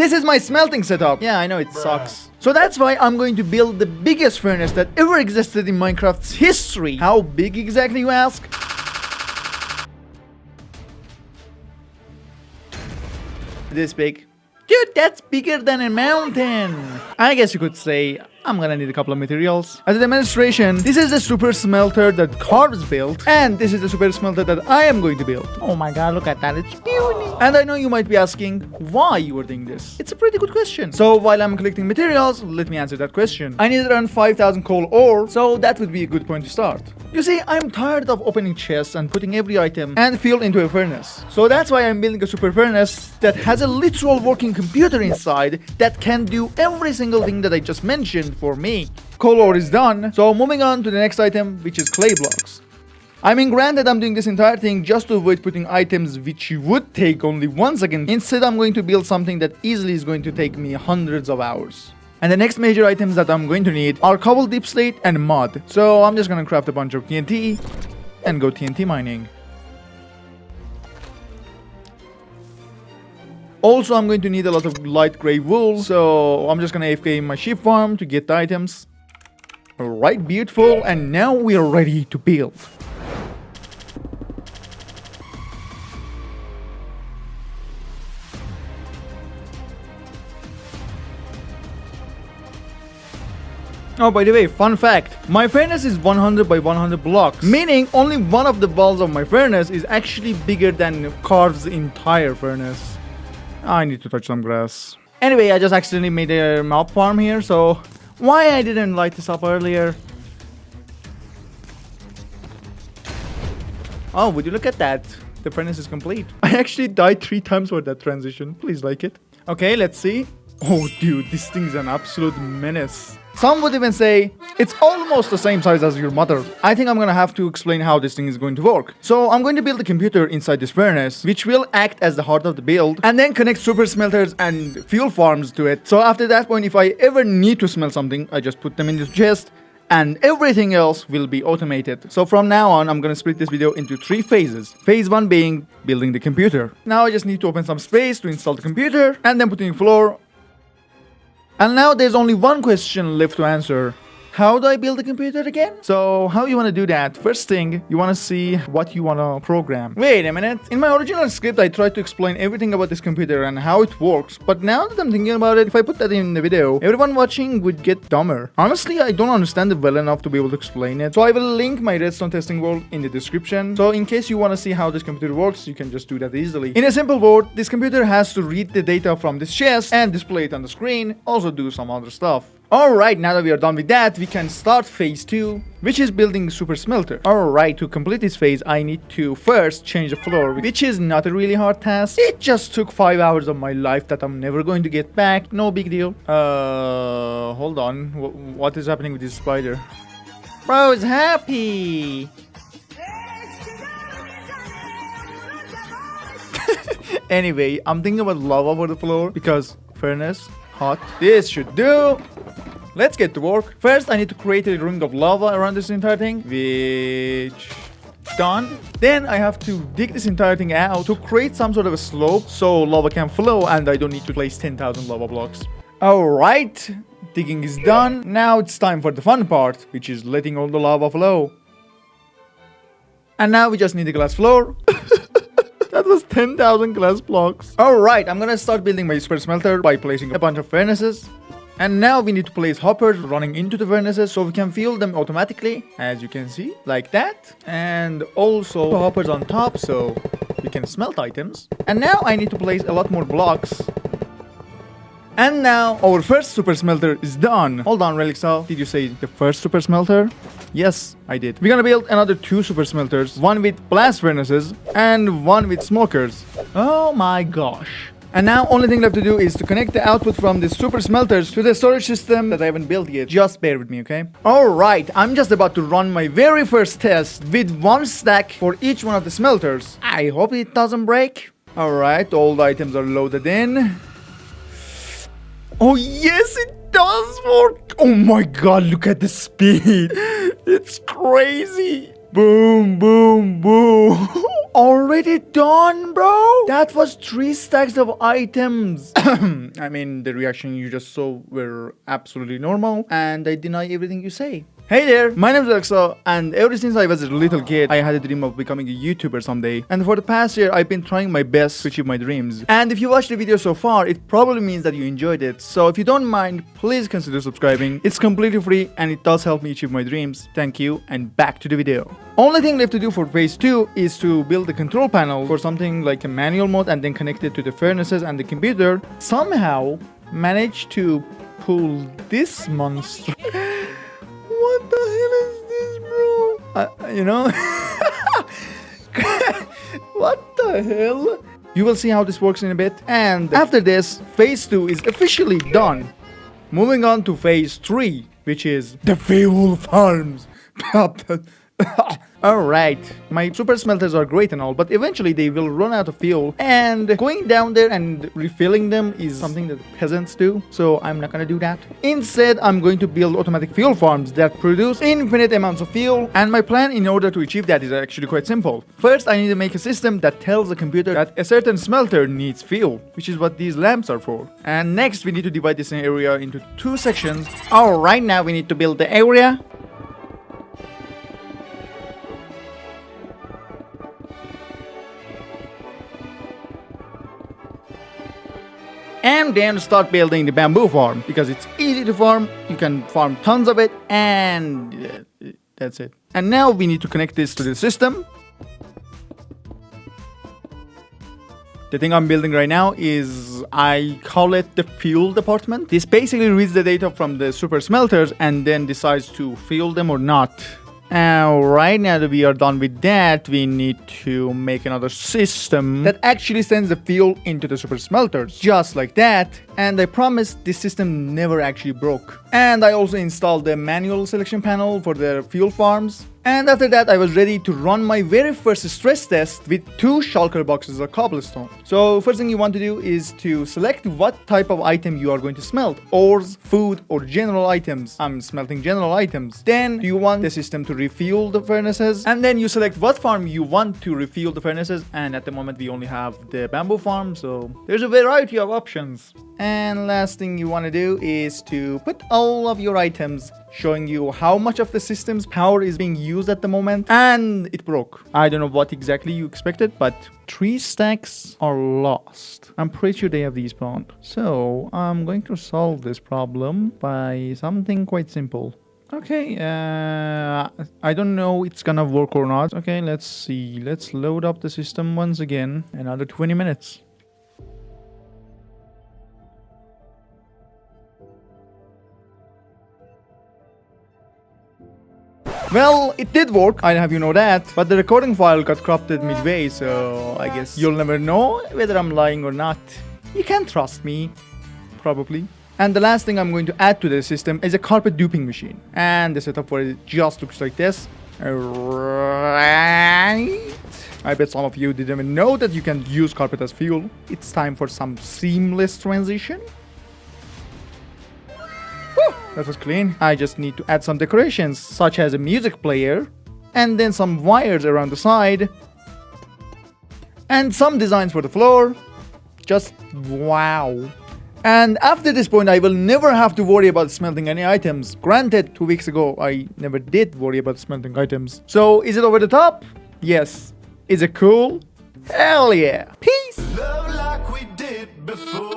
This is my smelting setup. Yeah, I know it sucks. So that's why I'm going to build the biggest furnace that ever existed in Minecraft's history. How big exactly, you ask? This big. Dude, that's bigger than a mountain. I guess you could say I'm gonna need a couple of materials. As a demonstration, this is the super smelter that Carves built, and this is the super smelter that I am going to build. Oh my god, look at that, it's beautiful. And I know you might be asking why you are doing this. It's a pretty good question. So while I'm collecting materials, let me answer that question. I need around 5,000 coal ore, so that would be a good point to start. You see, I'm tired of opening chests and putting every item and fuel into a furnace. So that's why I'm building a super furnace that has a literal working computer inside that can do every single thing that I just mentioned for me. Coal ore is done, so moving on to the next item, which is clay blocks. I mean, granted, I'm doing this entire thing just to avoid putting items which would take only 1 second. Instead, I'm going to build something that easily is going to take me hundreds of hours. And the next major items that I'm going to need are cobble, deep slate, and mud. So I'm just gonna craft a bunch of TNT and go TNT mining. Also, I'm going to need a lot of light gray wool, so I'm just gonna AFK in my sheep farm to get the items. Alright, beautiful, and now we are ready to build. Oh, by the way, fun fact, my furnace is 100 by 100 blocks, meaning only one of the walls of my furnace is actually bigger than Carve's entire furnace. I need to touch some grass. Anyway, I just accidentally made a mob farm here, so why I didn't light this up earlier? Oh, would you look at that? The furnace is complete. I actually died 3 times for that transition. Please like it. Okay, let's see. Oh, dude, this thing's an absolute menace. Some would even say, it's almost the same size as your mother. I think I'm gonna have to explain how this thing is going to work. So I'm going to build a computer inside this furnace, which will act as the heart of the build, and then connect super smelters and fuel farms to it. So after that point, if I ever need to smelt something, I just put them in the chest, and everything else will be automated. So from now on, I'm gonna split this video into 3 phases. Phase 1 being building the computer. Now I just need to open some space to install the computer, and then put in floor. And now there's only one question left to answer. How do I build a computer again? So how you want to do that? First thing, you want to see what you want to program. Wait a minute. In my original script, I tried to explain everything about this computer and how it works. But now that I'm thinking about it, if I put that in the video, everyone watching would get dumber. Honestly, I don't understand it well enough to be able to explain it. So I will link my redstone testing world in the description. So in case you want to see how this computer works, you can just do that easily. In a simple word, this computer has to read the data from this chest and display it on the screen. Also do some other stuff. Alright, now that we are done with that, we can start phase 2, which is building super smelter. Alright, to complete this phase, I need to first change the floor, which is not a really hard task. It just took 5 hours of my life that I'm never going to get back. No big deal. Hold on. What is happening with this spider? Bro, it's happy! Anyway, I'm thinking about lava for the floor, because furnace, hot. This should do. Let's get to work. First, I need to create a ring of lava around this entire thing, which done. Then I have to dig this entire thing out to create some sort of a slope so lava can flow and I don't need to place 10,000 lava blocks. Alright, digging is done. Now it's time for the fun part, which is letting all the lava flow. And now we just need a glass floor. That was 10,000 glass blocks. Alright, I'm gonna start building my super smelter by placing a bunch of furnaces. And now we need to place hoppers running into the furnaces so we can fuel them automatically, as you can see, like that. And also hoppers on top so we can smelt items. And now I need to place a lot more blocks. And now our first super smelter is done. Hold on, RELIXSAW. Did you say the first super smelter? Yes, I did. We're gonna build another 2 super smelters. One with blast furnaces and one with smokers. Oh my gosh. And now only thing left to do is to connect the output from the super smelters to the storage system that I haven't built yet. Just bear with me, okay? Alright, I'm just about to run my very first test with 1 stack for each one of the smelters. I hope it doesn't break. Alright, all the items are loaded in. Oh yes, it does work! Oh my god, look at the speed! It's crazy! Boom, boom, boom! already done, bro? That was 3 stacks of items. I mean, the reaction you just saw were absolutely normal, and I deny everything you say. Hey there, my name is RELIXSAW, and ever since I was a little kid, I had a dream of becoming a YouTuber someday. And for the past year, I've been trying my best to achieve my dreams. And if you watched the video so far, it probably means that you enjoyed it. So if you don't mind, please consider subscribing. It's completely free, and it does help me achieve my dreams. Thank you, and back to the video. Only thing left to do for phase 2 is to build the control panel for something like a manual mode and then connect it to the furnaces and the computer. Somehow manage to pull this monster. What the hell is this, bro? You know? What the hell? You will see how this works in a bit. And after this, phase 2 is officially done. Moving on to phase 3, which is the fuel farms. Alright, my super smelters are great and all, but eventually they will run out of fuel, and going down there and refilling them is something that peasants do, so I'm not gonna do that. Instead, I'm going to build automatic fuel farms that produce infinite amounts of fuel, and my plan in order to achieve that is actually quite simple. First, I need to make a system that tells the computer that a certain smelter needs fuel, which is what these lamps are for. And next, we need to divide this area into 2 sections. Alright, now we need to build the area. And then start building the bamboo farm, because it's easy to farm, you can farm tons of it, and that's it. And now we need to connect this to the system. The thing I'm building right now is, I call it the fuel department. This basically reads the data from the super smelters and then decides to fuel them or not. Right now that we are done with that, we need to make another system that actually sends the fuel into the super smelters. Just like that. And I promise this system never actually broke. And I also installed the manual selection panel for the fuel farms. And after that, I was ready to run my very first stress test with 2 shulker boxes of cobblestone. So first thing you want to do is to select what type of item you are going to smelt. Ores, food, or general items. I'm smelting general items. Then you want the system to refuel the furnaces. And then you select what farm you want to refuel the furnaces. And at the moment, we only have the bamboo farm. So there's a variety of options. And last thing you want to do is to put all of your items showing you how much of the system's power is being used at the moment, and it broke. I don't know what exactly you expected, but 3 stacks are lost. I'm pretty sure they have despawned. So I'm going to solve this problem by something quite simple. Okay, I don't know it's gonna work or not. Okay, let's see. Let's load up the system once again. Another 20 minutes. Well, it did work, I'll have you know that, but the recording file got corrupted midway, so I guess you'll never know whether I'm lying or not. You can't trust me, probably. And the last thing I'm going to add to the system is a carpet duping machine. And the setup for it just looks like this. Right. I bet some of you didn't even know that you can use carpet as fuel. It's time for some seamless transition. That was clean. I just need to add some decorations, such as a music player, and then some wires around the side, and some designs for the floor. Just wow. And after this point, I will never have to worry about smelting any items. Granted, 2 weeks ago, I never did worry about smelting items. So, is it over the top? Yes. Is it cool? Hell yeah. Peace! Love like we did before.